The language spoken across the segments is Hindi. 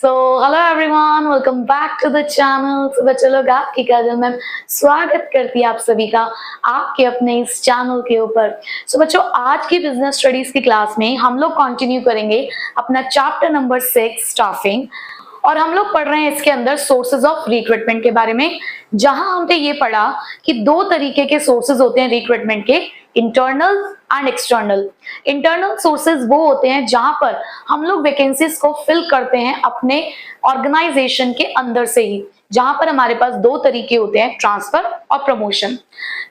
Hello everyone, welcome back to the channel. तो बच्चे लोग, आपकी काजल मैम स्वागत करती है आप सभी का आपके अपने इस चैनल के ऊपर। बच्चों, आज की बिजनेस स्टडीज की क्लास में हम लोग कंटिन्यू करेंगे अपना चैप्टर नंबर 6 स्टाफिंग, और हम लोग पढ़ रहे हैं इसके अंदर सोर्सेज ऑफ रिक्रूटमेंट के बारे में, जहां हमने ये पढ़ा कि दो तरीके के सोर्सेज होते हैं रिक्रूटमेंट के, internal and external. Internal sources वो होते हैं जहां पर हम लोग वैकेंसीज को फिल करते हैं अपने ऑर्गेनाइजेशन के अंदर से ही, जहां पर हमारे पास दो तरीके होते हैं, ट्रांसफर और प्रमोशन।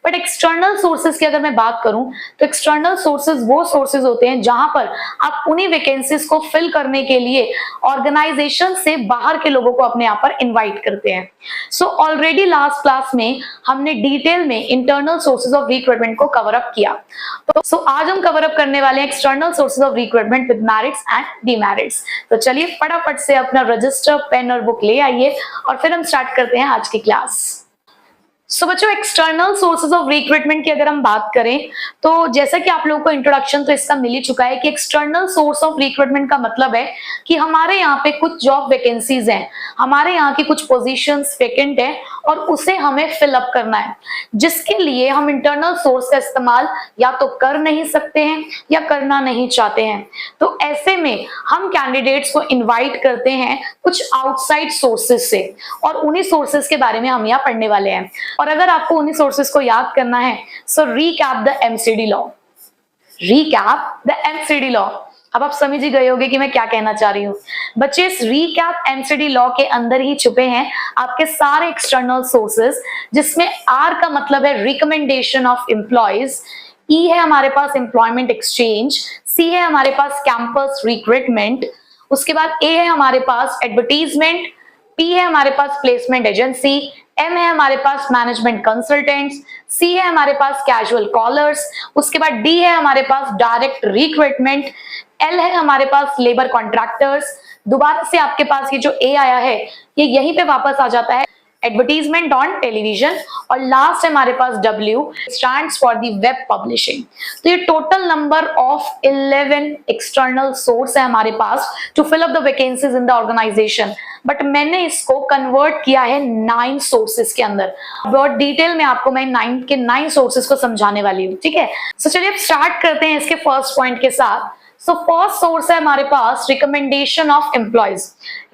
बट एक्सटर्नल सोर्सेज की अगर मैं बात करूं तो एक्सटर्नल सोर्सेज वो सोर्सेज होते हैं जहां पर आप उन्हीं वैकेंसीज को फिल करने के लिए ऑर्गेनाइजेशन से बाहर के लोगों को अपने यहाँ पर इनवाइट करते हैं। ऑलरेडी लास्ट क्लास में हमने डिटेल में इंटरनल सोर्सेज ऑफ रिक्रूटमेंट को कवर अप किया। आज हम कवर अप करने वाले हैं external sources of recruitment with merits and demerits. तो चलिए फटाफट से अपना रजिस्टर, पेन और बुक ले आइए और फिर हम स्टार्ट करते हैं आज की क्लास। बच्चों, एक्सटर्नल सोर्सेज ऑफ रिक्रूटमेंट की अगर हम बात करें तो जैसा कि आप लोगों को इंट्रोडक्शन तो इसका मिल ही चुका है कि एक्सटर्नल सोर्स ऑफ रिक्रूटमेंट का मतलब है कि हमारे यहाँ पे कुछ जॉब वैकेंसीज हैं, हमारे यहाँ की कुछ पोजीशंस वैकेंट है और उसे हमें फिल अप करना है, जिसके लिए हम इंटरनल सोर्स का इस्तेमाल या तो कर नहीं सकते हैं या करना नहीं चाहते हैं। तो ऐसे में हम कैंडिडेट्स को इन्वाइट करते हैं कुछ आउटसाइड सोर्सेज से, और उन्हीं सोर्सेज के बारे में हम यहाँ पढ़ने वाले हैं। और अगर आपको उन्हीं सोर्सेज को याद करना है, so recap the MCD law. Recap the MCD law. अब आप समझ ही गए होंगे कि मैं क्या कहना चाह रही हूँ। बच्चे, इस रीकैप एमसीडी लॉ के अंदर ही छुपे हैं आपके सारे एक्सटर्नल सोर्सेज, जिसमें आर का मतलब है रिकमेंडेशन ऑफ एम्प्लॉयज, ई है हमारे पास एम्प्लॉयमेंट एक्सचेंज, सी है हमारे पास कैंपस रिक्रूटमेंट, उसके बाद ए है हमारे पास एडवर्टीजमेंट, पी है हमारे पास प्लेसमेंट एजेंसी, एम है हमारे पास मैनेजमेंट कंसल्टेंट्स, सी है हमारे पास कैजुअल कॉलर्स, उसके बाद डी है हमारे पास डायरेक्ट रिक्रूटमेंट, एल है हमारे पास लेबर कॉन्ट्रैक्टर्स, दोबारा से आपके पास ये जो ए आया है ये यहीं पे वापस आ जाता है, एडवर्टीजमेंट ऑन टेलीविजन, और लास्ट है हमारे पास W stands for the web publishing. तो ये total number of 11 external source है हमारे पास to fill up the vacancies in the organisation, but मैंने इसको कन्वर्ट किया है 9 सोर्सेज के अंदर। बहुत डिटेल में आपको मैं 9 सोर्सेज को समझाने वाली हूँ, ठीक है। चलिए अब स्टार्ट करते हैं इसके फर्स्ट पॉइंट के साथ। फर्स्ट सोर्स है हमारे पास रिकमेंडेशन ऑफ एम्प्लॉयज।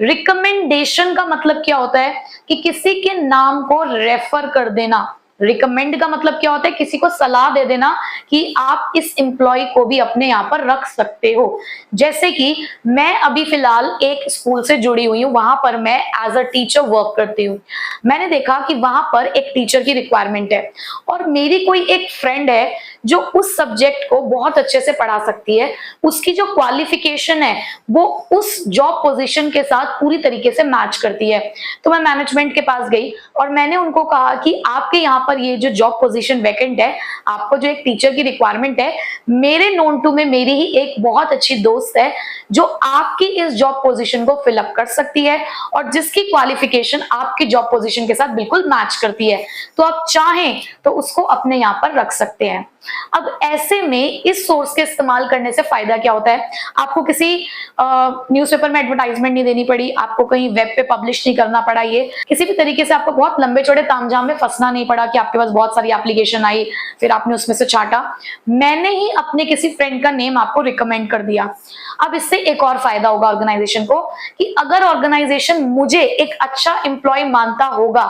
रिकमेंडेशन का मतलब क्या होता है कि किसी के नाम को रेफर कर देना। रिकमेंड का मतलब क्या होता है, किसी को सलाह दे देना कि आप इस एम्प्लॉय को भी अपने यहाँ पर रख सकते हो। जैसे कि मैं अभी फिलहाल एक स्कूल से जुड़ी हुई हूँ, वहां पर मैं एज अ टीचर वर्क करती हूँ। मैंने देखा कि वहां पर एक टीचर की रिक्वायरमेंट है और मेरी कोई एक फ्रेंड है जो उस सब्जेक्ट को बहुत अच्छे से पढ़ा सकती है, उसकी जो क्वालिफिकेशन है वो उस जॉब पोजीशन के साथ पूरी तरीके से मैच करती है। तो मैं मैनेजमेंट के पास गई और मैंने उनको कहा कि आपके यहाँ पर ये जो जॉब पोजीशन वैकेंट है, आपको जो एक टीचर की रिक्वायरमेंट है, मेरे नोन टू में मेरी ही एक बहुत अच्छी दोस्त है जो आपकी इस जॉब पोजीशन को फिल अप कर सकती है और जिसकी क्वालिफिकेशन आपकी जॉब पोजीशन के साथ बिल्कुल मैच करती है, तो आप चाहें तो उसको अपने यहाँ पर रख सकते हैं। अब ऐसे में इस सोर्स के इस्तेमाल करने से फायदा क्या होता है, आपको किसी न्यूज़पेपर में एडवर्टाइजमेंट नहीं देनी पड़ी, आपको कहीं वेब पे पब्लिश नहीं करना पड़ा, ये किसी भी तरीके से आपको बहुत लंबे चौड़े तामझाम में फंसना नहीं पड़ा कि आपके पास बहुत सारी एप्लीकेशन आई फिर आपने उसमें से छाटा। मैंने ही अपने किसी फ्रेंड का नेम आपको रिकमेंड कर दिया। अब इससे एक और फायदा होगा ऑर्गेनाइजेशन को कि अगर ऑर्गेनाइजेशन मुझे एक अच्छा एम्प्लॉय मानता होगा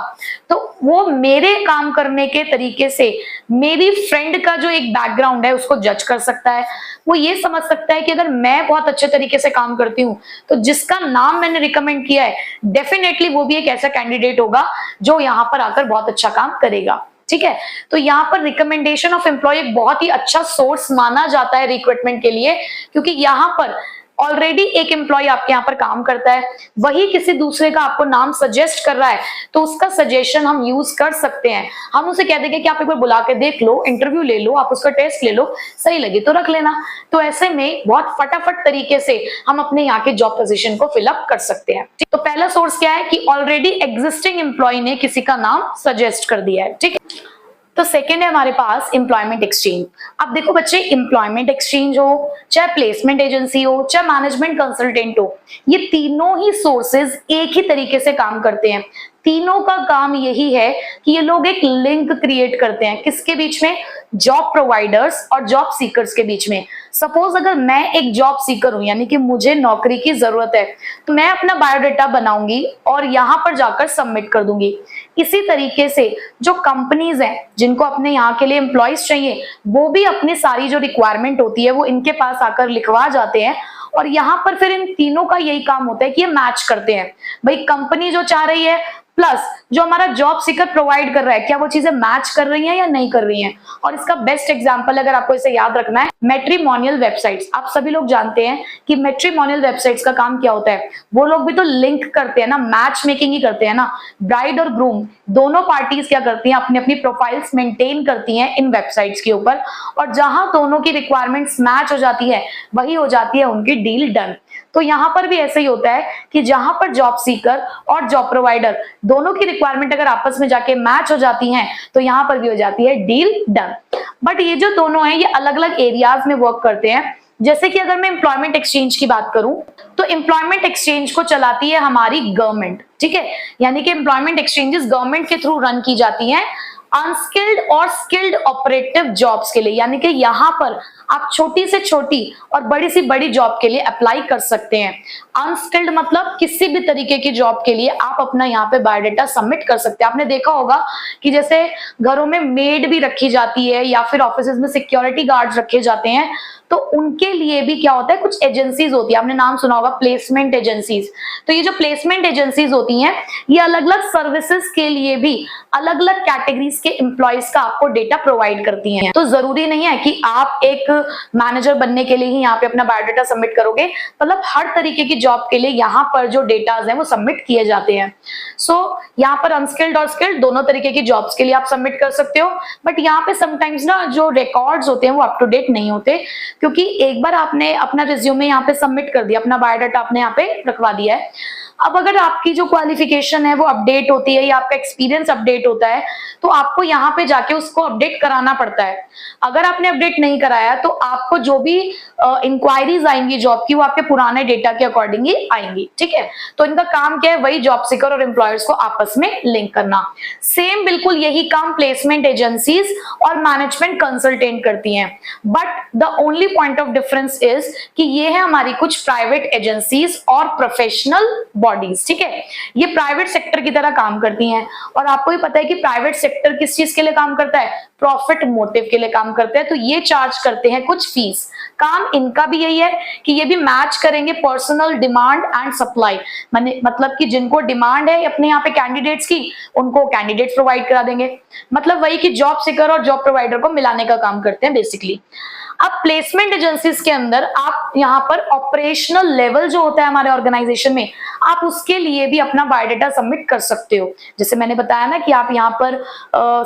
तो वो मेरे काम करने के तरीके से मेरी फ्रेंड का जो एक बैकग्राउंड है उसको जज कर सकता है। वो ये समझ सकता है कि अगर मैं बहुत अच्छे तरीके से काम करती हूँ तो जिसका नाम मैंने रिकमेंड किया है डेफिनेटली वो भी एक ऐसा कैंडिडेट होगा जो यहाँ पर आकर बहुत अच्छा काम करेगा, ठीक है। तो यहाँ पर रिकमेंडेशन ऑफ एम्प्लॉय एक बहुत ही अच्छा सोर्स माना जाता है रिक्रूटमेंट के लिए, क्योंकि यहाँ पर ऑलरेडी एक एम्प्लॉय आपके यहाँ पर काम करता है, वही किसी दूसरे का आपको नाम सजेस्ट कर रहा है तो उसका सजेशन हम यूज कर सकते हैं। हम उसे कह देंगे कि आप एक बार बुला के देख लो, इंटरव्यू ले लो, आप उसका टेस्ट ले लो, सही लगे तो रख लेना। तो ऐसे में बहुत फटाफट तरीके से हम अपने यहाँ के जॉब पोजीशन को फिलअप कर सकते हैं। तो पहला सोर्स क्या है कि ऑलरेडी एग्जिस्टिंग एम्प्लॉय ने किसी का नाम सजेस्ट कर दिया है, ठीक है। तो सेकेंड है हमारे पास एम्प्लॉयमेंट एक्सचेंज। अब देखो बच्चे, एम्प्लॉयमेंट एक्सचेंज हो, चाहे प्लेसमेंट एजेंसी हो, चाहे मैनेजमेंट कंसल्टेंट हो, ये तीनों ही सोर्सेज एक ही तरीके से काम करते हैं। तीनों का काम यही है कि ये लोग एक लिंक क्रिएट करते हैं, किसके बीच में? जॉब प्रोवाइडर्स और जॉब सीकर्स के बीच में। सपोज अगर मैं एक जॉब सीकर हूं, यानी कि मुझे नौकरी की जरूरत है, तो मैं अपना बायोडाटा बनाऊंगी और यहां पर जाकर सबमिट कर दूंगी। इसी तरीके से जो कंपनीज हैं जिनको अपने यहाँ के लिए एम्प्लॉयज चाहिए, वो भी अपनी सारी जो रिक्वायरमेंट होती है वो इनके पास आकर लिखवा जाते हैं, और यहाँ पर फिर इन तीनों का यही काम होता है कि ये मैच करते हैं। भाई कंपनी जो चाह रही है प्लस जो हमारा जॉब सीकर प्रोवाइड कर रहा है, क्या वो चीजें मैच कर रही हैं या नहीं कर रही हैं। और इसका बेस्ट एग्जांपल अगर आपको इसे याद रखना है, मैट्रिमोनियल वेबसाइट्स। आप सभी लोग जानते हैं कि मैट्रिमोनियल वेबसाइट्स का काम क्या होता है। वो लोग भी तो लिंक करते हैं ना, मैच मेकिंग ही करते हैं ना। ब्राइड और ग्रूम दोनों पार्टीज क्या करती हैं, अपनी अपनी प्रोफाइल्स मेंटेन करती हैं इन वेबसाइट्स के ऊपर, और जहां दोनों की रिक्वायरमेंट्स मैच हो जाती है वही हो जाती है उनकी डील डन। तो यहाँ पर भी ऐसे ही होता है कि जहां पर जॉब सीकर और जॉब प्रोवाइडर दोनों की रिक्वायरमेंट अगर आपस में जाके मैच हो जाती हैं, तो यहाँ पर भी हो जाती है डील डन। बट ये जो दोनों हैं ये अलग अलग एरियाज में वर्क करते हैं। जैसे कि अगर मैं एम्प्लॉयमेंट एक्सचेंज की बात करूं, तो एम्प्लॉयमेंट एक्सचेंज को चलाती है हमारी गवर्नमेंट, ठीक है। यानी कि एम्प्लॉयमेंट एक्सचेंजेस गवर्नमेंट के थ्रू रन की जाती हैं अनस्किल्ड और स्किल्ड ऑपरेटिव जॉब्स के लिए। यानी कि यहाँ पर आप छोटी से छोटी और बड़ी से बड़ी जॉब के लिए अप्लाई कर सकते हैं। अनस्किल्ड मतलब किसी भी तरीके की जॉब के लिए आप अपना यहाँ पे बायोडाटा सबमिट कर सकते हैं। आपने देखा होगा कि जैसे घरों में मेड भी रखी जाती है या फिर ऑफिस में सिक्योरिटी गार्ड्स रखे जाते हैं, तो उनके लिए भी क्या होता है, कुछ एजेंसीज होती है, आपने नाम सुना होगा प्लेसमेंट एजेंसीज। तो ये जो प्लेसमेंट एजेंसीज होती हैं, ये अलग अलग सर्विसेज के लिए भी अलग अलग कैटेगरीज के एम्प्लॉयज का आपको डेटा प्रोवाइड करती हैं। तो जरूरी नहीं है कि आप एक मैनेजर बनने के लिए ही यहाँ पे अपना बायोडाटा सबमिट करोगे, मतलब हर तरीके की जॉब के लिए यहाँ पर जो डेटाज हैं वो सबमिट किए जाते हैं। सो यहाँ पर अनस्किल्ड और स्किल्ड दोनों तरीके की जॉब्स के लिए आप सबमिट कर सकते हो। बट यहाँ पे समटाइम्स ना जो रिकॉर्ड्स होते हैं वो अप टू डेट नहीं होते, क्योंकि एक बार आपने अपना रिज्यूमे यहाँ पे सबमिट कर दिया, अपना बायोडाटा आपने यहाँ पे रखवा दिया है। अब अगर आपकी जो क्वालिफिकेशन है वो अपडेट होती है या आपका एक्सपीरियंस अपडेट होता है, तो आपको यहाँ पे जाके उसको अपडेट कराना पड़ता है। अगर आपने अपडेट नहीं कराया तो आपको जो भी इंक्वायरीज आएंगी जॉब की, वो आपके पुराने डेटा के अकॉर्डिंग ही आएंगी, ठीक है। तो इनका काम क्या है, वही जॉब सीकर और एम्प्लॉयर्स को आपस में लिंक करना। सेम बिल्कुल यही काम प्लेसमेंट एजेंसीज और मैनेजमेंट कंसल्टेंट करती हैं। But the only point of difference is कि ये है हमारी कुछ प्राइवेट एजेंसीज और प्रोफेशनल बॉडीज, ठीक है। ये प्राइवेट सेक्टर की तरह काम करती हैं, और आपको भी पता है कि प्राइवेट सेक्टर किस चीज के लिए काम करता है, प्रॉफिट मोटिव के लिए काम करते हैं। तो ये चार्ज करते हैं कुछ फीस। काम इनका भी यही है कि ये भी मैच करेंगे पर्सनल डिमांड एंड सप्लाई, मतलब कि जिनको डिमांड है अपने यहाँ पे कैंडिडेट्स की, उनको कैंडिडेट्स प्रोवाइड करा देंगे। मतलब वही कि जॉब सीकर और जॉब प्रोवाइडर को मिलाने का काम करते हैं बेसिकली। अब प्लेसमेंट एजेंसीज के अंदर आप यहाँ पर ऑपरेशनल लेवल जो होता है हमारे ऑर्गेनाइजेशन में, आप उसके लिए भी अपना बायोडाटा सबमिट कर सकते हो। जैसे मैंने बताया ना कि आप यहाँ पर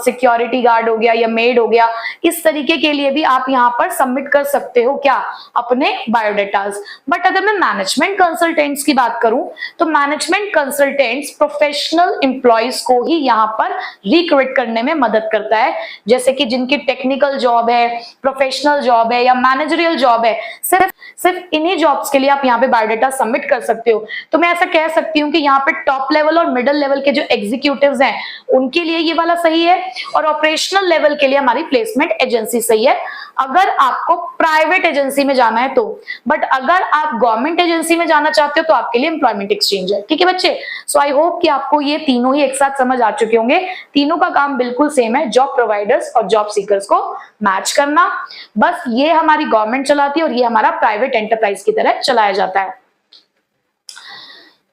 सिक्योरिटी गार्ड हो गया या मेड हो गया, इस तरीके के लिए भी आप यहाँ पर सबमिट कर सकते हो क्या, अपने बायोडाटाज। बट अगर मैं मैनेजमेंट कंसल्टेंट्स की बात करूं, तो मैनेजमेंट कंसल्टेंट्स प्रोफेशनल एम्प्लॉयज को ही यहाँ पर रिक्रूट करने में मदद करता है। जैसे कि जिनकी टेक्निकल जॉब है, प्रोफेशनल जॉब है या मैनेजरियल जॉब है, सिर्फ इन्हीं जॉब्स के लिए आप यहाँ पे बायोडाटा सबमिट कर सकते हो। तो मैं ऐसा कह सकती हूँ कि यहाँ पे टॉप लेवल और मिडिल लेवल के जो एग्जीक्यूटिव्स हैं उनके लिए ये वाला सही है, और ऑपरेशनल लेवल के लिए हमारी प्लेसमेंट एजेंसी सही है, अगर आपको प्राइवेट एजेंसी में जाना है तो। बट अगर आप गवर्नमेंट एजेंसी में जाना चाहते हो तो आपके लिए एम्प्लॉयमेंट एक्सचेंज है, ठीक है बच्चे। सो आई होप कि आपको ये तीनों ही एक साथ समझ आ चुके होंगे। तीनों का काम बिल्कुल सेम है, जॉब प्रोवाइडर्स और जॉब सीकर्स को मैच करना। बस ये हमारी गवर्नमेंट चलाती है और ये हमारा प्राइवेट एंटरप्राइज की तरह चलाया जाता है।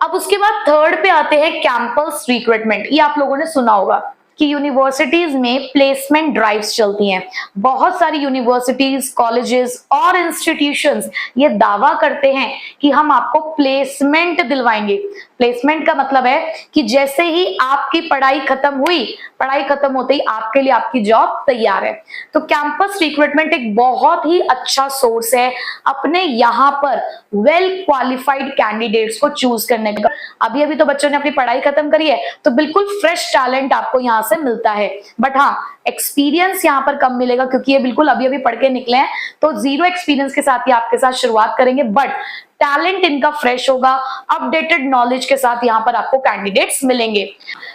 अब उसके बाद थर्ड पे आते हैं कैंपस रिक्रूटमेंट। ये आप लोगों ने सुना होगा कि यूनिवर्सिटीज में प्लेसमेंट ड्राइव्स चलती हैं। बहुत सारी यूनिवर्सिटीज, कॉलेजेस और इंस्टीट्यूशंस ये दावा करते हैं कि हम आपको प्लेसमेंट दिलवाएंगे। प्लेसमेंट का मतलब है कि जैसे ही आपकी पढ़ाई खत्म हुई, पढ़ाई खत्म होते ही आपके लिए आपकी जॉब तैयार है। तो कैंपस रिक्रूटमेंट एक बहुत ही अच्छा सोर्स है अपने यहाँ पर वेल क्वालिफाइड कैंडिडेट्स को चूज करने का। अभी अभी तो बच्चों ने अपनी पढ़ाई खत्म करी है, तो बिल्कुल फ्रेश टैलेंट आपको यहाँ से मिलता है, बट हाँ एक्सपीरियंस यहाँ पर कम मिलेगा क्योंकि ये बिल्कुल अभी अभी पढ़ के निकले हैं, तो जीरो एक्सपीरियंस के साथ ही आपके साथ शुरुआत करेंगे, बट टैलेंट इनका फ्रेश होगा, अपडेटेड नॉलेज के साथ यहाँ पर आपको कैंडिडेट्स मिलेंगे।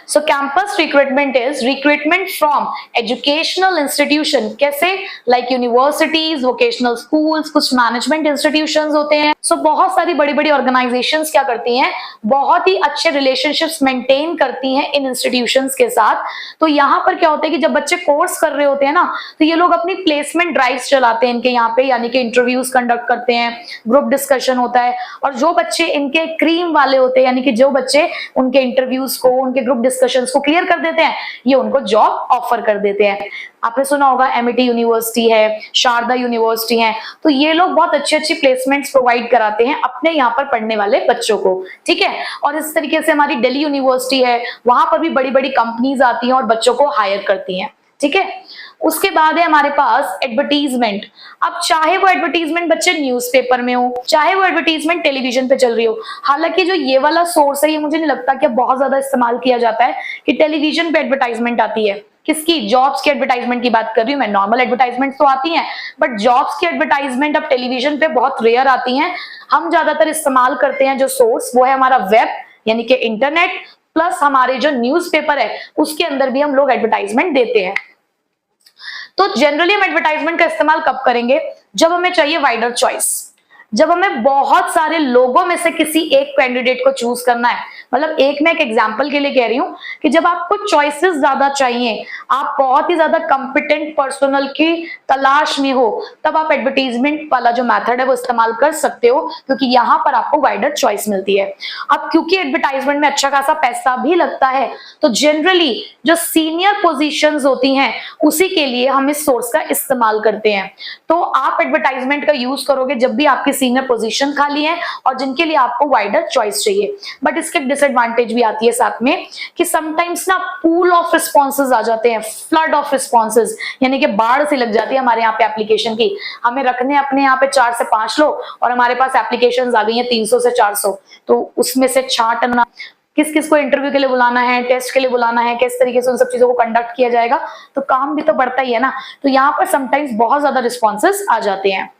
So campus recruitment is recruitment from educational institution, कैसे लाइक यूनिवर्सिटीज, वोकेशनल स्कूल्स, कुछ मैनेजमेंट इंस्टीट्यूशंस होते हैं। सो बहुत सारी बड़ी बड़ी ऑर्गेनाइजेशंस क्या करती हैं, बहुत ही अच्छे रिलेशनशिप्स मेंटेन करती हैं इन इंस्टीट्यूशंस के साथ। तो यहाँ पर क्या होता है कि जब बच्चे कोर्स कर रहे होते हैं ना, तो ये लोग अपनी प्लेसमेंट ड्राइव्स चलाते हैं इनके यहाँ पे, यानी कि इंटरव्यूज कंडक्ट करते हैं, ग्रुप डिस्कशन होता है, और जो बच्चे इनके क्रीम वाले होते हैं, यानी कि जो बच्चे उनके इंटरव्यूज को, उनके ग्रुप डिस्कशंस को क्लियर कर देते हैं, ये उनको जॉब ऑफर कर देते हैं। आपने सुना होगा एमआईटी यूनिवर्सिटी है, शारदा यूनिवर्सिटी है, तो ये लोग बहुत अच्छी अच्छी प्लेसमेंट्स प्रोवाइड कराते हैं अपने यहाँ पर पढ़ने वाले बच्चों को, ठीक है। और इस तरीके से हमारी दिल्ली यूनिवर्सिटी है, वहां पर भी बड़ी बड़ी कंपनीज आती हैं और बच्चों को हायर करती हैं, ठीक है। उसके बाद है हमारे पास एडवर्टीजमेंट। अब चाहे वो एडवर्टीजमेंट बच्चे न्यूज़पेपर में हो, चाहे वो एडवर्टीजमेंट टेलीविजन पे चल रही हो, हालांकि जो ये वाला सोर्स है ये मुझे नहीं लगता कि बहुत ज्यादा इस्तेमाल किया जाता है कि टेलीविजन पे एडवर्टाइजमेंट आती है। किसकी? जॉब्स की एडवर्टाइजमेंट की बात कर रही हूँ मैं। नॉर्मल एडवर्टाइजमेंट तो आती हैं, बट जॉब्स की एडवर्टाइजमेंट अब टेलीविजन पे बहुत रेयर आती हैं। हम ज्यादातर इस्तेमाल करते हैं जो सोर्स, वो है हमारा वेब, यानी कि इंटरनेट, प्लस हमारे जो न्यूज़पेपर है उसके अंदर भी हम लोग एडवर्टाइजमेंट देते हैं। तो जनरली हम एडवर्टाइजमेंट का इस्तेमाल कब करेंगे? जब हमें चाहिए वाइडर चॉइस, जब हमें बहुत सारे लोगों में से किसी एक कैंडिडेट को चूज करना है। मतलब एक मैं एक एग्जांपल के लिए कह रही हूँ कि जब आपको चॉइसेस ज्यादा चाहिए, आप बहुत ही ज्यादा कंपिटेंट पर्सनल की तलाश में हो, तब आप एडवर्टीजमेंट वाला जो मेथड है वो इस्तेमाल कर सकते हो, क्योंकि यहाँ पर आपको वाइडर चॉइस मिलती है। अब क्योंकि एडवर्टाइजमेंट में अच्छा खासा पैसा भी लगता है, तो जनरली जो सीनियर पोजीशंस होती हैं उसी के लिए हम इस सोर्स का इस्तेमाल करते हैं। तो आप एडवर्टाइजमेंट का यूज करोगे जब भी आपकी सीनियर पोजीशन खाली है और जिनके लिए आपको वाइडर चॉइस चाहिए। बट इसके डिसएडवांटेज भी आती है साथ में कि समटाइम्स ना पूल ऑफ रिस्पॉन्सेज आ जाते हैं, फ्लड ऑफ रिस्पॉन्सेज, यानी कि बाढ़ सी लग जाती है हमारे यहाँ पे एप्लीकेशन की। हमें रखने अपने यहाँ पे 4 से 5 लोग और हमारे पास एप्लीकेशंस आ गई हैं 300 से 400, तो उसमें से छांटना, किस किस को इंटरव्यू के लिए बुलाना है, टेस्ट के लिए बुलाना है, किस तरीके से उन सब चीजों को कंडक्ट किया जाएगा, तो काम भी तो बढ़ता ही है ना। तो यहाँ पर समटाइम्स बहुत ज्यादा रिस्पॉन्सेज आ जाते हैं।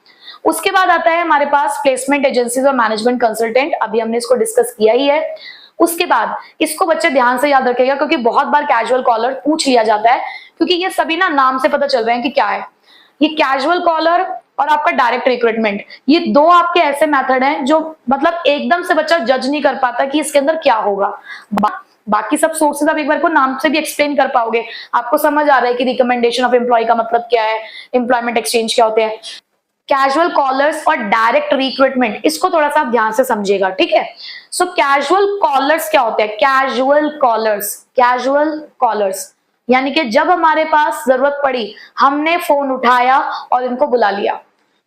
उसके बाद आता है हमारे पास प्लेसमेंट एजेंसीज और मैनेजमेंट कंसल्टेंट, अभी हमने इसको डिस्कस किया ही है। उसके बाद इसको बच्चे ध्यान से याद रखेगा क्योंकि बहुत बार कैजुअल कॉलर पूछ लिया जाता है, क्योंकि ये सभी ना नाम से पता चल रहे हैं कि क्या है। ये कैजुअल कॉलर और आपका डायरेक्ट रिक्रूटमेंट, ये दो आपके ऐसे मेथड हैं जो मतलब एकदम से बच्चा जज नहीं कर पाता कि इसके अंदर क्या होगा। बाकी सब सोर्सेज आप एक बार को नाम से भी एक्सप्लेन कर पाओगे, आपको समझ आ रहा है कि रिकमेंडेशन ऑफ एम्प्लॉय का मतलब क्या है, एम्प्लॉयमेंट एक्सचेंज क्या होते हैं। कैजुअल कॉलर्स और डायरेक्ट रिक्रूटमेंट, इसको थोड़ा सा आप ध्यान से समझिएगा, ठीक है। सो कैजुअल कॉलर्स क्या होते हैं? कैजुअल कॉलर्स यानी कि जब हमारे पास जरूरत पड़ी हमने फोन उठाया और इनको बुला लिया।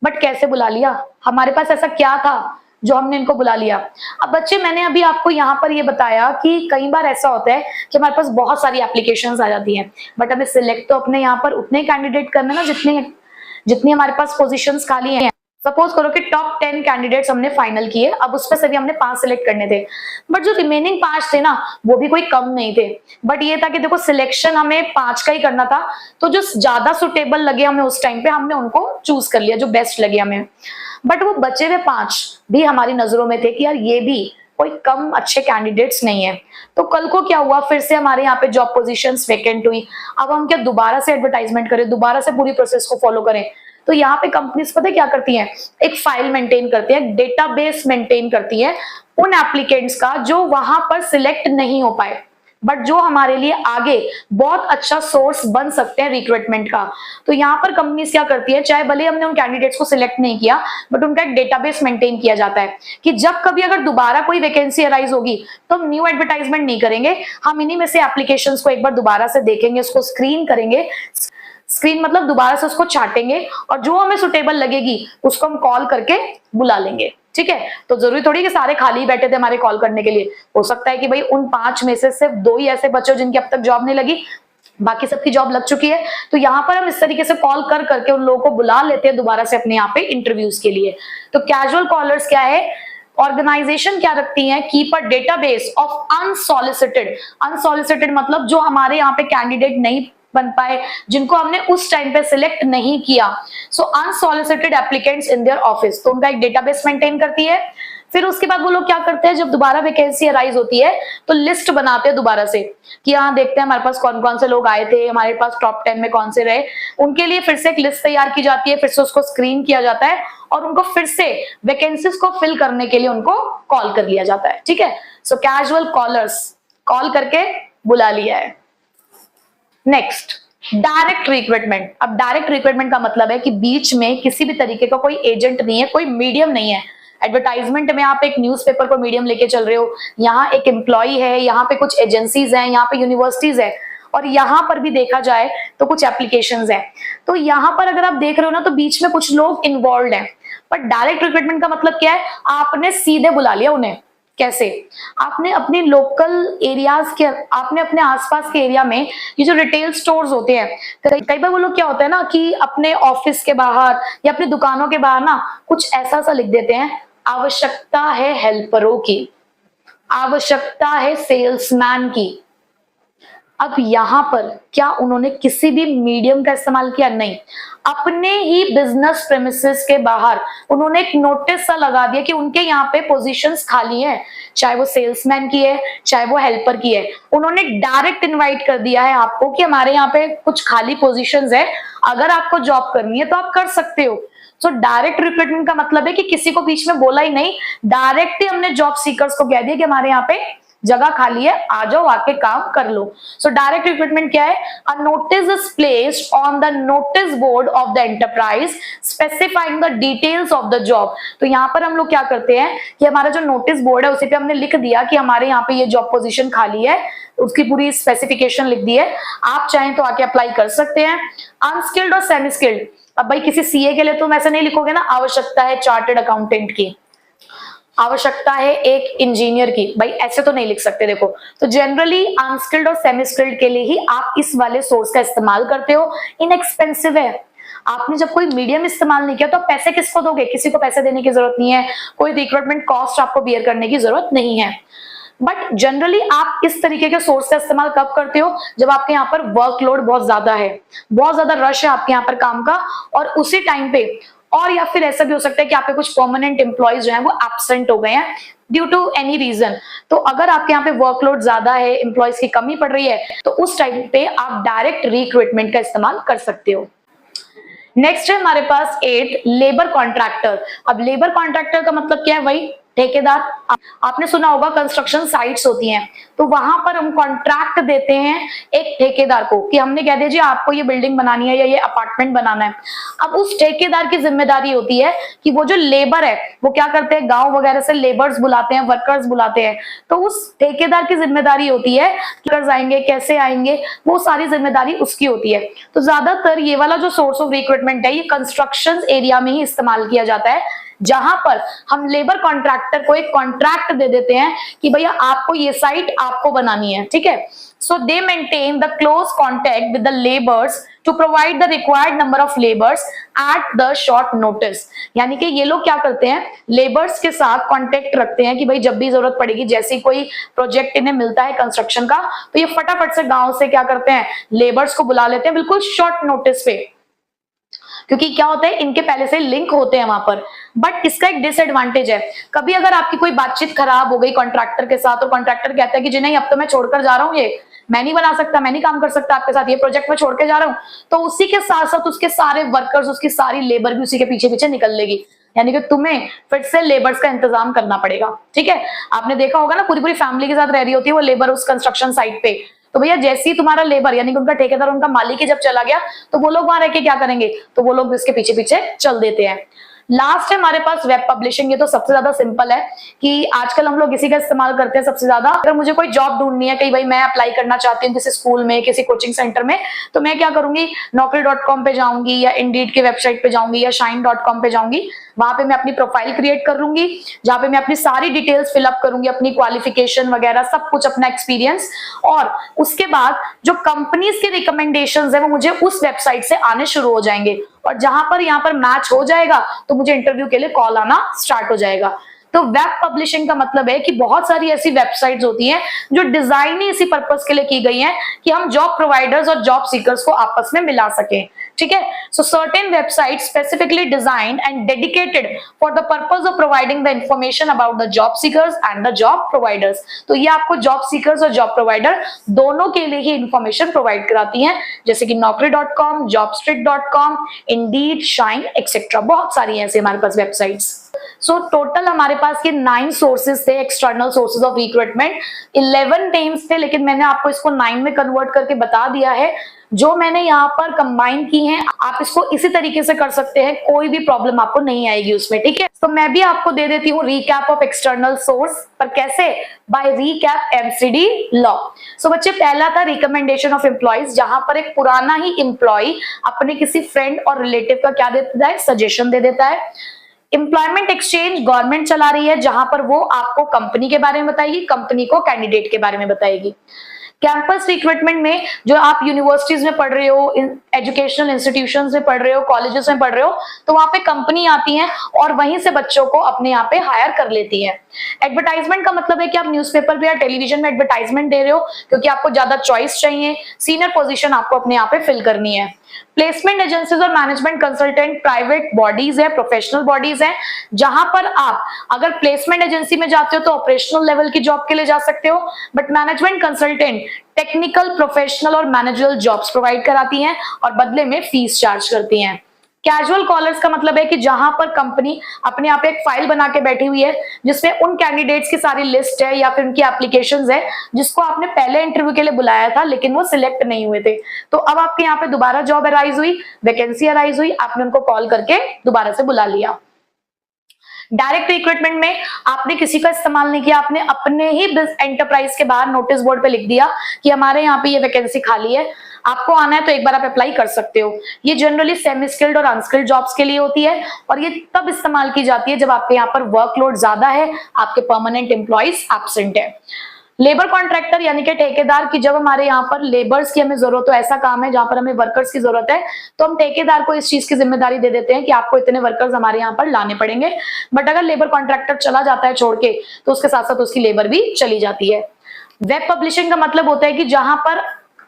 बट कैसे बुला लिया? हमारे पास ऐसा क्या था जो हमने इनको बुला लिया? अब बच्चे मैंने अभी आपको यहाँ पर ये बताया कि कई बार ऐसा होता है कि हमारे पास बहुत सारी एप्लीकेशंस आ जाती हैं, बट हमें सिलेक्ट तो अपने यहाँ पर उतने कैंडिडेट करने ना जितनी हमारे पास पोजीशंस खाली हैं। सपोज करो कि टॉप 10 कैंडिडेट्स हमने फाइनल किए, अब उसमें से भी हमने 5 सिलेक्ट करने थे, बट जो रिमेनिंग 5 थे ना वो भी कोई कम नहीं थे। बट ये था कि देखो सिलेक्शन हमें 5 का ही करना था, तो जो ज्यादा सुटेबल लगे हमें उस टाइम पे हमने उनको चूज कर लिया, जो बेस्ट लगे हमें। बट वो बचे हुए 5 भी हमारी नजरों में थे कि यार ये भी कोई कम अच्छे कैंडिडेट्स नहीं है। तो कल को क्या हुआ, फिर से हमारे यहाँ पे जॉब पोजीशंस वैकेंट हुई। अब हम क्या दोबारा से एडवर्टाइजमेंट करें, दोबारा से पूरी प्रोसेस को फॉलो करें? तो यहाँ पे कंपनीज पता है क्या करती हैं, एक फाइल मेंटेन करती है, डेटाबेस मेंटेन करती है उन एप्लीकेंट्स का जो वहां पर सिलेक्ट नहीं हो पाए, बट जो हमारे लिए आगे बहुत अच्छा सोर्स बन सकते हैं रिक्रूटमेंट का। तो यहाँ पर कंपनीज क्या करती है, चाहे भले हमने उन कैंडिडेट्स को सिलेक्ट नहीं किया, बट उनका एक डेटाबेस मेंटेन किया जाता है कि जब कभी अगर दोबारा कोई वैकेंसी अराइज होगी तो हम न्यू एडवर्टाइजमेंट नहीं करेंगे, हम इन्हीं में से एप्लीकेशंस को एक बार दोबारा से देखेंगे, उसको स्क्रीन करेंगे, स्क्रीन मतलब दोबारा से उसको छाटेंगे और जो हमें सुटेबल लगेगी उसको हम कॉल करके बुला लेंगे, ठीक है। तो जरूरी थोड़ी कि सारे खाली ही बैठे थे हमारे कॉल करने के लिए, हो सकता है कि भाई उन 5 में से सिर्फ 2 ही ऐसे बच्चे जिनकी अब तक जॉब नहीं लगी, बाकी सबकी जॉब लग चुकी है। तो यहाँ पर हम इस तरीके से कॉल कर करके उन लोगों को बुला लेते हैं दोबारा से अपने यहाँ पे इंटरव्यूज के लिए। तो कैजुअल कॉलर्स क्या है, ऑर्गेनाइजेशन क्या रखती है, keep a database of unsolicited, unsolicited मतलब जो हमारे यहाँ पे कैंडिडेट नहीं बन पाए, जिनको हमने उस टाइम पे सिलेक्ट नहीं किया, so unsolicited applicants in their office, तो उनका एक डेटाबेस मेंटेन करती है। फिर उसके बाद वो लोग क्या करते हैं, जब दोबारा वैकेंसी अराइज होती है तो लिस्ट बनाते हैं दोबारा से कि हाँ देखते हैं हमारे पास कौन कौन से लोग आए थे, हमारे पास टॉप 10 में कौन से रहे, उनके लिए फिर से एक लिस्ट तैयार की जाती है, फिर से उसको स्क्रीन किया जाता है और उनको फिर से वैकेंसीज को फिल करने के लिए उनको कॉल कर लिया जाता है, ठीक है। सो कैजुअल कॉलर्स, कॉल करके बुला लिया है। Next, direct recruitment. अब डायरेक्ट रिक्रूटमेंट का मतलब है कि बीच में किसी भी तरीके का कोई एजेंट नहीं है, कोई मीडियम नहीं है। एडवर्टाइजमेंट में आप एक न्यूज़पेपर को मीडियम लेके चल रहे हो, यहाँ एक एम्प्लॉय है, यहाँ पे कुछ एजेंसीज हैं, यहाँ पे यूनिवर्सिटीज है, और यहाँ पर भी देखा जाए तो कुछ एप्लीकेशंस हैं। तो यहाँ पर अगर आप देख रहे हो ना तो बीच में कुछ लोग इन्वॉल्व हैं। पर डायरेक्ट रिक्रूटमेंट का मतलब क्या है, आपने सीधे बुला लिया उन्हें। कैसे, आपने अपने लोकल एरियाज के, आपने अपने आसपास के एरिया में ये जो रिटेल स्टोर्स होते हैं, कई बार वो लोग क्या होता है ना कि अपने ऑफिस के बाहर या अपनी दुकानों के बाहर ना कुछ ऐसा सा लिख देते हैं, आवश्यकता है हेल्परों की, आवश्यकता है सेल्समैन की। अब यहां पर क्या उन्होंने किसी भी मीडियम का इस्तेमाल किया? नहीं, अपने ही बिजनेस प्रेमिसेस के बाहर उन्होंने एक नोटिस सा लगा दिया कि उनके यहाँ पे पोजीशंस खाली हैं, चाहे वो सेल्समैन की है चाहे वो हेल्पर की है। उन्होंने डायरेक्ट इनवाइट कर दिया है आपको कि हमारे यहाँ पे कुछ खाली पोजीशंस है, अगर आपको जॉब करनी है तो आप कर सकते हो। सो डायरेक्ट रिक्रूटमेंट का मतलब है कि किसी को बीच में बोला ही नहीं, डायरेक्ट ही हमने जॉब सीकर्स को कह दिया कि हमारे यहाँ पे जगह खाली है, आ जाओ आके काम कर लो। सो डायरेक्ट रिक्रूटमेंट क्या है, a notice is placed on the notice board of the enterprise specifying the details of the job. तो यहाँ पर हम लोग क्या करते हैं कि हमारा जो नोटिस बोर्ड है उसी पे हमने लिख दिया कि हमारे यहाँ पे ये जॉब पोजीशन खाली है, उसकी पूरी स्पेसिफिकेशन लिख दी है, आप चाहें तो आके अप्लाई कर सकते हैं। अनस्किल्ड और सेमी स्किल्ड, अब भाई किसी सीए के लिए तुम ऐसे नहीं लिखोगे ना, आवश्यकता है चार्टर्ड अकाउंटेंट की, आवश्यकता है एक इंजीनियर की, भाई ऐसे तो नहीं लिख सकते। देखो, तो जनरली अनस्किल्ड और सेमी स्किल्ड के लिए ही आप इस वाले सोर्स का इस्तेमाल करते हो, इनएक्सपेंसिव है। आपने जब कोई मीडियम इस्तेमाल नहीं किया तो आप पैसे किसको दोगे, किसी को पैसे देने की जरूरत नहीं है, कोई रिक्रूटमेंट कॉस्ट आपको बियर करने की जरूरत नहीं है। बट जनरली आप इस तरीके के सोर्स का इस्तेमाल कब करते हो, जब आपके यहाँ पर वर्कलोड बहुत ज्यादा है, बहुत ज्यादा रश है आपके यहाँ पर काम का, और उसी टाइम पे, और या फिर ऐसा भी हो सकता है कि आपके कुछ परमानेंट एम्प्लॉयज जो हैं वो एब्सेंट हो गए हैं ड्यू टू एनी रीजन। तो अगर आपके यहाँ पे वर्कलोड ज्यादा है, एम्प्लॉयज की कमी पड़ रही है, तो उस टाइम पे आप डायरेक्ट रिक्रूटमेंट का इस्तेमाल कर सकते हो। नेक्स्ट है हमारे पास 8 लेबर कॉन्ट्रैक्टर। अब लेबर कॉन्ट्रैक्टर का मतलब क्या है, वही ठेकेदार। आपने सुना होगा कंस्ट्रक्शन साइट्स होती हैं, तो वहां पर हम कॉन्ट्रैक्ट देते हैं एक ठेकेदार को कि हमने कह दिया जी आपको ये बिल्डिंग बनानी है या ये अपार्टमेंट बनाना है। अब उस ठेकेदार की जिम्मेदारी होती है कि वो जो लेबर है वो क्या करते हैं, गांव वगैरह से लेबर्स बुलाते हैं, वर्कर्स बुलाते हैं, तो उस ठेकेदार की जिम्मेदारी होती है वर्कर्स आएंगे कैसे आएंगे, वो सारी जिम्मेदारी उसकी होती है। तो ज्यादातर ये वाला जो सोर्स ऑफ रिक्रूटमेंट है ये कंस्ट्रक्शन एरिया में ही इस्तेमाल किया जाता है, जहां पर हम लेबर कॉन्ट्रैक्टर को एक कॉन्ट्रैक्ट दे देते हैं कि भैया आपको ये साइट आपको बनानी है, ठीक है। So they maintain the close contact with the labours to provide the required number of labours at the short notice. यानी कि ये लोग क्या करते हैं, लेबर्स के साथ कॉन्टेक्ट रखते हैं कि भाई जब भी जरूरत पड़ेगी, जैसे कोई प्रोजेक्ट इन्हें मिलता है कंस्ट्रक्शन का, तो ये फटाफट से गांव से क्या करते हैं, लेबर्स को बुला लेते हैं बिल्कुल शॉर्ट नोटिस पे, क्योंकि क्या होता है इनके पहले से लिंक होते हैं वहां पर। बट इसका एक डिसएडवांटेज है, कभी अगर आपकी कोई बातचीत खराब हो गई कॉन्ट्रैक्टर के साथ और कॉन्ट्रैक्टर कहता है कि जी नहीं अब तो मैं छोड़कर जा रहा हूँ, ये मैं नहीं बना सकता, मैं नहीं काम कर सकता आपके साथ, ये प्रोजेक्ट मैं छोड़ के जा रहा हूँ, तो उसी के साथ साथ उसके सारे वर्कर्स, उसकी सारी लेबर भी उसी के पीछे पीछे निकल लेगी। यानी कि तुम्हें फिर से लेबर्स का इंतजाम करना पड़ेगा, ठीक है। आपने देखा होगा ना, पूरी पूरी फैमिली के साथ रह रही होती है वो लेबर उस कंस्ट्रक्शन साइट पे, तो भैया जैसे ही तुम्हारा लेबर यानी कि उनका ठेकेदार, उनका मालिक ही जब चला गया, तो वो लोग वहां रह के क्या करेंगे, तो वो लोग इसके पीछे पीछे चल देते हैं। लास्ट है हमारे पास वेब पब्लिशिंग। ये तो सबसे ज्यादा सिंपल है कि आजकल हम लोग इसी का इस्तेमाल करते हैं सबसे ज्यादा। अगर मुझे कोई जॉब ढूंढनी है, कहीं भाई मैं अप्लाई करना चाहती हूँ किसी स्कूल में, किसी कोचिंग सेंटर में, तो मैं क्या करूंगी, naukri.com पे जाऊंगी या इंडीड की वेबसाइट पे जाऊंगी या shine.com पे जाऊंगी। वहां पे मैं अपनी प्रोफाइल क्रिएट कर लूंगी, जहां पे मैं अपनी सारी डिटेल्स फिलअप करूंगी, अपनी क्वालिफिकेशन वगैरह सब कुछ, अपना एक्सपीरियंस। और उसके बाद जो कंपनीज के रिकमेंडेशंस है वो मुझे उस वेबसाइट से आने शुरू हो जाएंगे, और जहां पर यहाँ पर मैच हो जाएगा तो मुझे इंटरव्यू के लिए कॉल आना स्टार्ट हो जाएगा। तो वेब पब्लिशिंग का मतलब है कि बहुत सारी ऐसी वेबसाइट्स होती हैं जो डिजाइन ही इसी पर्पस के लिए की गई हैं कि हम जॉब प्रोवाइडर्स और जॉब सीकर्स को आपस में मिला सकें। ठीक है, सो certain website specifically designed and dedicated for the purpose of providing the information about the job seekers and the job providers. तो ये आपको जॉब सीकर्स और जॉब प्रोवाइडर दोनों के लिए ही इंफॉर्मेशन प्रोवाइड कराती हैं, जैसे कि naukri.com, jobstreet.com, Indeed, shine etcetera. बहुत सारी ऐसे हमारे पास वेबसाइट्स। सो टोटल हमारे पास ये 9 सोर्सेज थे, external sources of recruitment. 11 names थे, लेकिन मैंने आपको इसको 9 में कन्वर्ट करके बता दिया है। जो मैंने यहाँ पर कंबाइन की हैं, आप इसको इसी तरीके से कर सकते हैं, कोई भी प्रॉब्लम आपको नहीं आएगी उसमें। ठीक है, तो मैं भी आपको दे देती हूँ रीकैप ऑफ एक्सटर्नल सोर्स, पर कैसे, बाय रीकैप एमसीडी लॉ। सो बच्चे, पहला था रिकमेंडेशन ऑफ एम्प्लॉइज, जहां पर एक पुराना ही एम्प्लॉय अपने किसी फ्रेंड और रिलेटिव का क्या देता है, सजेशन दे देता है। एम्प्लॉयमेंट एक्सचेंज गवर्नमेंट चला रही है, जहां पर वो आपको कंपनी के बारे में बताएगी, कंपनी को कैंडिडेट के बारे में बताएगी। कैंपस रिक्रूटमेंट में जो आप यूनिवर्सिटीज में पढ़ रहे हो, एजुकेशनल इंस्टीट्यूशंस में पढ़ रहे हो, कॉलेजेस में पढ़ रहे हो, तो वहां पे कंपनी आती है और वहीं से बच्चों को अपने यहाँ पे हायर कर लेती है। एडवर्टाइजमेंट का मतलब है कि आप न्यूज़पेपर पे या टेलीविजन में एडवर्टाइजमेंट दे रहे हो, क्योंकि आपको ज्यादा चॉइस चाहिए, सीनियर पोजीशन आपको अपने यहाँ पे फिल करनी है। प्लेसमेंट एजेंसीज और मैनेजमेंट कंसल्टेंट प्राइवेट बॉडीज है, प्रोफेशनल बॉडीज है, जहां पर आप अगर प्लेसमेंट एजेंसी में जाते हो तो ऑपरेशनल लेवल की जॉब के लिए जा सकते हो, but management consultant technical, professional और मैनेजरल जॉब्स प्रोवाइड कराती हैं और बदले में फीस चार्ज करती हैं। कैजुअल कॉलर्स का मतलब है कि जहां पर कंपनी अपने आप एक फाइल बना के बैठी हुई है, जिसमें उन कैंडिडेट्स की सारी लिस्ट है या फिर उनकी एप्लीकेशंस है जिसको आपने पहले इंटरव्यू के लिए बुलाया था लेकिन वो सिलेक्ट नहीं हुए थे। तो अब आपके यहाँ पे दोबारा जॉब अराइज हुई, वैकेंसी अराइज हुई, आपने उनको कॉल करके दोबारा से बुला लिया। डायरेक्ट रिक्रूटमेंट में आपने किसी का इस्तेमाल नहीं किया, आपने अपने ही एंटरप्राइज के बाहर नोटिस बोर्ड पे लिख दिया कि हमारे यहाँ पे ये वैकेंसी खाली है, आपको आना है तो एक बार आप अप्लाई कर सकते हो। ये जनरली सेमी स्किल्ड और अनस्किल्ड जॉब्स के लिए होती है, और ये तब इस्तेमाल की जाती है जब आपके यहाँ पर वर्कलोड ज्यादा है, आपके परमानेंट एम्प्लॉइज एब्सेंट है। लेबर कॉन्ट्रैक्टर यानी कि ठेकेदार की, जब हमारे यहाँ पर लेबर्स की हमें जरूरत हो, ऐसा काम है जहां पर हमें वर्कर्स की जरूरत है, तो हम ठेकेदार को इस चीज की जिम्मेदारी दे देते हैं कि आपको इतने वर्कर्स हमारे यहाँ पर लाने पड़ेंगे। बट अगर लेबर कॉन्ट्रैक्टर चला जाता है छोड़ के, तो उसके साथ साथ उसकी लेबर भी चली जाती है। वेब पब्लिशिंग का मतलब होता है कि जहां पर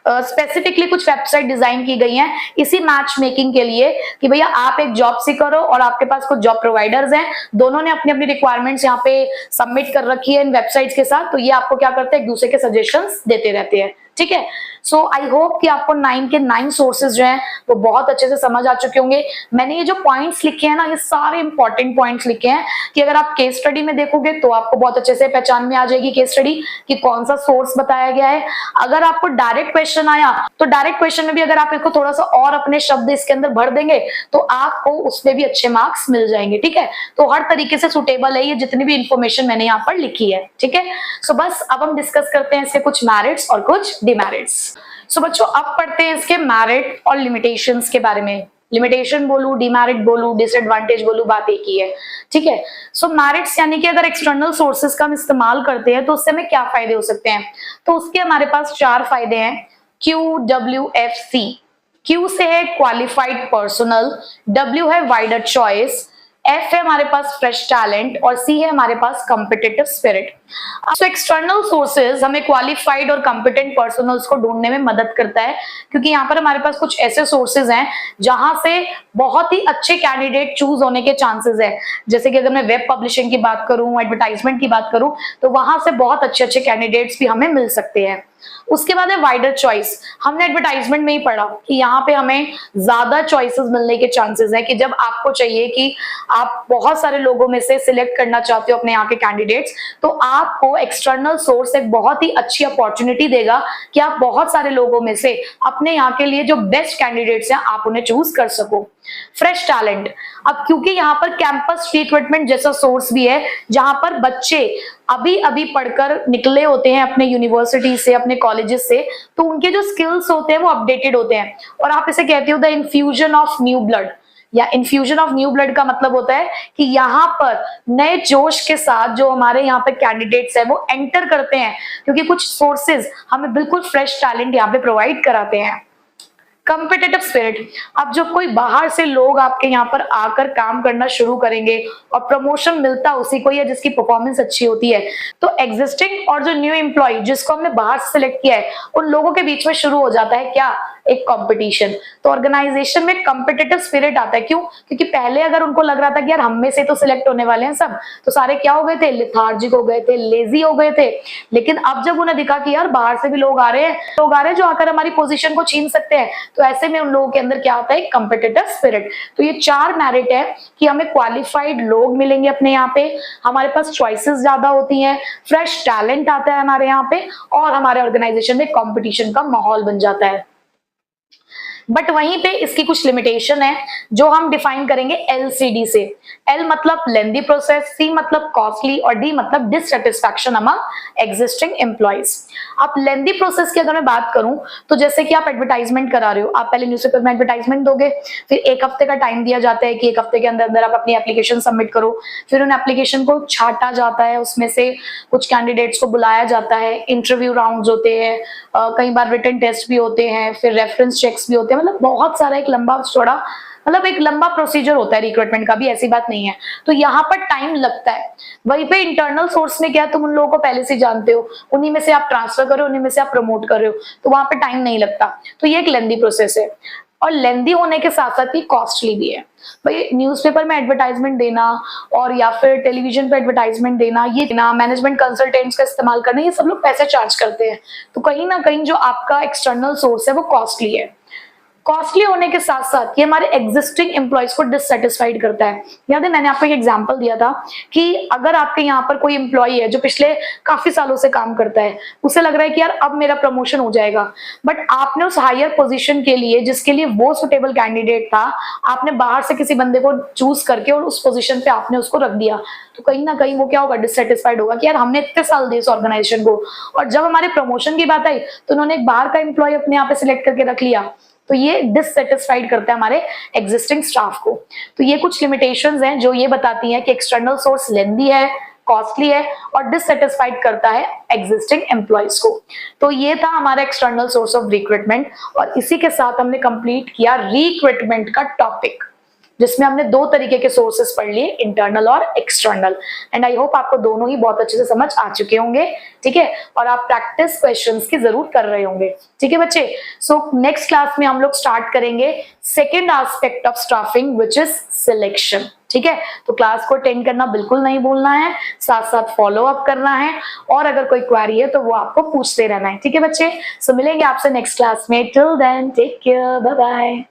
स्पेसिफिकली कुछ वेबसाइट डिजाइन की गई हैं इसी मैच मेकिंग के लिए कि भैया आप एक जॉब सीकर हो और आपके पास कुछ जॉब प्रोवाइडर्स हैं, दोनों ने अपनी अपनी रिक्वायरमेंट्स यहाँ पे सबमिट कर रखी है इन वेबसाइट्स के साथ, तो ये आपको क्या करते हैं, एक दूसरे के सजेशंस देते रहते हैं। ठीक है, सो आई होप कि आपको 9 के 9 सोर्सेज जो हैं वो बहुत अच्छे से समझ आ चुके होंगे। मैंने ये जो पॉइंट्स लिखे हैं ना, ये सारे इंपॉर्टेंट पॉइंट्स लिखे हैं कि अगर आप केस स्टडी में देखोगे तो आपको बहुत अच्छे से पहचान में आ जाएगी केस स्टडी कि कौन सा सोर्स बताया गया है। अगर आपको डायरेक्ट क्वेश्चन आया तो डायरेक्ट क्वेश्चन में भी अगर आप इसको थोड़ा सा और अपने शब्द इसके अंदर भर देंगे तो आपको उसमें भी अच्छे मार्क्स मिल जाएंगे। ठीक है, तो हर तरीके से सुटेबल है ये जितनी भी इंफॉर्मेशन मैंने यहाँ पर लिखी है। ठीक है, सो बस अब हम डिस्कस करते हैं इसके कुछ मेरिट्स और कुछ डिमेरिट्स। सो बच्चों, अब पढ़ते हैं इसके मेरिट और लिमिटेशंस के बारे में। लिमिटेशन बोलूं, डिमेरिट बोलूं, डिसएडवांटेज बोलूं, बात एक ही है। ठीक है, सो मेरिट्स यानी कि अगर एक्सटर्नल सोर्सेज का हम इस्तेमाल करते हैं तो उससे हमें क्या फायदे हो सकते हैं, तो उसके हमारे पास 4 फायदे हैं। QWFC, Q से है क्वालिफाइड पर्सनल, W है वाइडर चॉइस, F है हमारे पास फ्रेश टैलेंट और C है हमारे पास कॉम्पिटिटिव स्पिरिट। तो एक्सटर्नल सोर्सेज हमें क्वालिफाइड और कॉम्पिटेंट पर्सनल्स को ढूंढने में मदद करता है, क्योंकि यहाँ पर हमारे पास कुछ ऐसे सोर्सेज हैं जहां से बहुत ही अच्छे कैंडिडेट चूज होने के चांसेस है। जैसे कि अगर मैं वेब पब्लिशिंग की बात करूं, एडवर्टाइजमेंट की बात करूं, तो वहां से बहुत अच्छे अच्छे कैंडिडेट्स भी हमें मिल सकते हैं। उसके बाद है वाइडर चॉइस। हमने एडवर्टाइजमेंट में ही पढ़ा कि यहाँ पे हमें ज्यादा चॉइसेस मिलने के चांसेस हैं कि जब आपको चाहिए कि आप बहुत सारे लोगों में से सिलेक्ट करना चाहते हो अपने यहाँ के कैंडिडेट्स, तो आपको एक्सटर्नल सोर्स एक बहुत ही अच्छी अपॉर्चुनिटी देगा कि आप बहुत सारे लोगों में से अपने यहाँ के लिए जो बेस्ट कैंडिडेट्स हैं आप उन्हें चूज कर सको। फ्रेश टैलेंट, अब क्योंकि यहाँ पर कैंपस रिक्रूटमेंट जैसा सोर्स भी है जहां पर बच्चे अभी अभी पढ़कर निकले होते हैं अपने यूनिवर्सिटी से, अपने कॉलेजेस से, तो उनके जो स्किल्स होते हैं वो अपडेटेड होते हैं, और आप इसे कहते हो the infusion of new blood, या इन्फ्यूजन ऑफ न्यू ब्लड का मतलब होता है कि यहाँ पर नए जोश के साथ जो हमारे यहाँ पे कैंडिडेट्स है वो एंटर करते हैं, क्योंकि कुछ सोर्सेज हमें बिल्कुल फ्रेश टैलेंट यहाँ पे प्रोवाइड कराते हैं। कम्पिटिटिव स्पिरिट, अब जब कोई बाहर से लोग आपके यहाँ पर आकर काम करना शुरू करेंगे और प्रमोशन मिलता उसी को या जिसकी परफॉर्मेंस अच्छी होती है, तो एग्जिस्टिंग और जो न्यू एम्प्लॉय जिसको हमने बाहर से सिलेक्ट किया है उन लोगों के बीच में शुरू हो जाता है क्या, एक कंपटीशन। तो ऑर्गेनाइजेशन में कम्पिटिटिव स्पिरिट आता है, क्यों, क्योंकि पहले अगर उनको लग रहा था कि यार हम में से तो सिलेक्ट होने वाले हैं सब, तो सारे क्या हो गए थे, लेथार्जिक हो गए थे, लेजी हो गए थे। लेकिन अब जब उन्हें दिखा कि यार बाहर से भी लोग आ रहे हैं जो आकर हमारी पोजीशन को छीन सकते हैं, तो ऐसे में उन लोगों के अंदर क्या होता है, कम्पिटिटिव स्पिरिट। तो ये 4 मेरिट है कि हमें क्वालिफाइड लोग मिलेंगे अपने यहाँ पे, हमारे पास चॉइसेस ज्यादा होती हैं, फ्रेश टैलेंट आता है हमारे यहाँ पे, और हमारे ऑर्गेनाइजेशन में कंपटीशन का माहौल बन जाता है। बट वहीं पे इसकी कुछ लिमिटेशन है जो हम डिफाइन करेंगे LCD से। L मतलब लेंदी प्रोसेस, C मतलब कॉस्टली, और D मतलब डिससेटिस्फैक्शन अमंग एग्जिस्टिंग एम्प्लॉइज। आप लेंदी प्रोसेस की अगर मैं बात करूं तो जैसे कि आप एडवर्टाइजमेंट करा रहे हो, आप पहले न्यूज़पेपर में एडवर्टाइजमेंट दोगे, फिर 1 हफ्ते का टाइम दिया जाता है कि 1 हफ्ते के अंदर अंदर आप अपनी एप्लीकेशन सबमिट करो, फिर उन एप्लीकेशन को छांटा जाता है, उसमें से कुछ कैंडिडेट्स को बुलाया जाता है, इंटरव्यू राउंड्स होते हैं, कई बार रिटन टेस्ट भी होते हैं, फिर रेफरेंस चेक्स भी होते हैं, मतलब बहुत सारा एक लंबा चौड़ा, मतलब एक लंबा प्रोसीजर होता है रिक्रूटमेंट का भी, ऐसी बात नहीं है। तो यहाँ पर टाइम लगता है। वहीं पे इंटरनल सोर्स में क्या, तुम उन लोगों को पहले से जानते हो, उन्हीं में से आप ट्रांसफर करो, उन्हीं में से आप प्रमोट कर रहे हो, तो वहां पे टाइम नहीं लगता। तो ये एक लेंदी प्रोसेस है, और लेंदी होने के साथ साथ ही कॉस्टली भी है। भाई न्यूज़पेपर में एडवर्टाइजमेंट देना और या फिर टेलीविजन पे एडवर्टाइजमेंट देना, ये देना, मैनेजमेंट कंसल्टेंट्स का इस्तेमाल करना, ये सब लोग पैसे चार्ज करते हैं। तो कहीं ना कहीं जो आपका एक्सटर्नल सोर्स है वो कॉस्टली है। कॉस्टली होने के साथ साथ ये हमारे एग्जिस्टिंग एम्प्लॉइज को डिससेटिस्फाइड करता है। याद है मैंने आपको एक एग्जांपल दिया था कि अगर आपके यहाँ पर कोई एम्प्लॉय है जो पिछले काफी सालों से काम करता है, उसे लग रहा है कि यार अब मेरा प्रमोशन हो जाएगा, बट आपने उस हायर पोजीशन के लिए जिसके लिए वो सुटेबल कैंडिडेट था, आपने बाहर से किसी बंदे को चूज करके और उस पोजीशन पे आपने उसको रख दिया, तो कहीं ना कहीं वो क्या होगा, डिससेटिस्फाइड होगा कि यार हमने इतने साल दिए इस ऑर्गेनाइजेशन को, और जब हमारे प्रमोशन की बात आई तो उन्होंने एक बाहर का एम्प्लॉय अपने यहाँ पे सिलेक्ट करके रख लिया। तो ये डिससेटिस्फाइड करता है हमारे एग्जिस्टिंग स्टाफ को। तो ये कुछ लिमिटेशंस हैं जो ये बताती हैं कि एक्सटर्नल सोर्स लेंदी है, कॉस्टली है और डिससेटिस्फाइड करता है एग्जिस्टिंग एम्प्लॉइज को। तो ये था हमारा एक्सटर्नल सोर्स ऑफ रिक्रूटमेंट, और इसी के साथ हमने कंप्लीट किया रिक्रूटमेंट का टॉपिक, जिसमें हमने 2 तरीके के सोर्सेस पढ़ लिए, इंटरनल और एक्सटर्नल। एंड आई होप आपको दोनों ही बहुत अच्छे से समझ आ चुके होंगे, ठीक है, और आप प्रैक्टिस क्वेश्चंस की जरूर कर रहे होंगे, ठीक है बच्चे। सो नेक्स्ट क्लास में हम लोग स्टार्ट करेंगे second aspect of staffing which is selection, ठीक है। तो क्लास को अटेंड करना बिल्कुल नहीं भूलना है, साथ साथ फॉलो अप करना है, और अगर कोई क्वेरी है तो वो आपको पूछते रहना है, ठीक है बच्चे। सो मिलेंगे आपसे नेक्स्ट क्लास में, till then take care, bye bye.